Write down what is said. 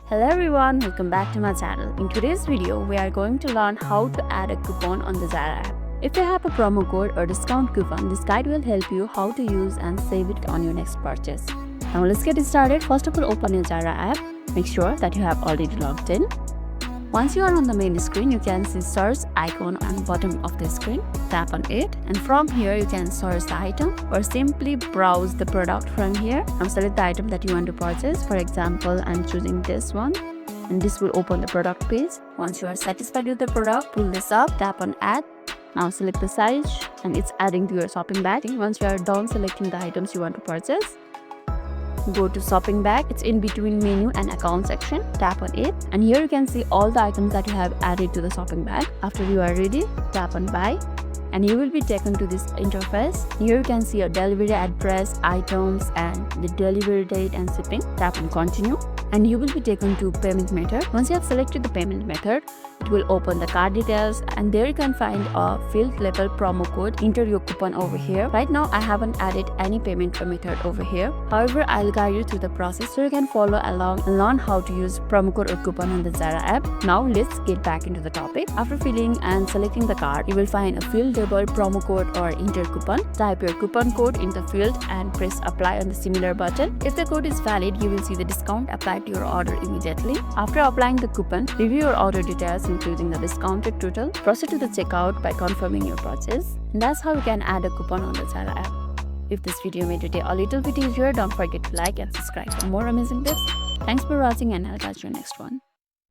Hello everyone, welcome back to my channel. In today's video, we are going to learn how to add a coupon on the ZARA app. If you have a promo code or discount coupon, this guide will help you how to use and save it on your next purchase. Now let's get started. First of all, open your ZARA app. Make sure that you have already logged in. Once you are on the main screen, you can see search icon on the bottom of the screen. Tap on it, and from here you can search the item or simply browse the product from here. Now select the item that you want to purchase. For example, I'm choosing this one, and this will open the product page. Once you are satisfied with the product, pull this up, tap on add. Now select the size, and it's adding to your shopping bag. Once you are done selecting the items you want to purchase, go to shopping bag. It's in between menu and account section. Tap on it, and here you can see all the items that you have added to the shopping bag. After you are ready, tap on buy, and you will be taken to this interface. Here you can see your delivery address, items, and the delivery date and shipping. Tap on continue, and you will be taken to payment method. Once you have selected the payment method, it will open the card details, and there you can find a field label promo code. Enter your coupon over here. Right now I haven't added any payment method over here. However, I'll guide you through the process so you can follow along and learn how to use promo code or coupon on the ZARA app. Now let's get back into the topic. After filling and selecting the card, you will find a field label promo code or enter coupon. Type your coupon code in the field and press apply on the similar button. If the code is valid, you will see the discount applied to your order immediately. After applying the coupon, review your order details including the discounted total. Proceed to the checkout by confirming your purchase. And that's how you can add a coupon on the ZARA app. If this video made your day a little bit easier, don't forget to like and subscribe for more amazing tips. Thanks for watching, and I'll catch you next one.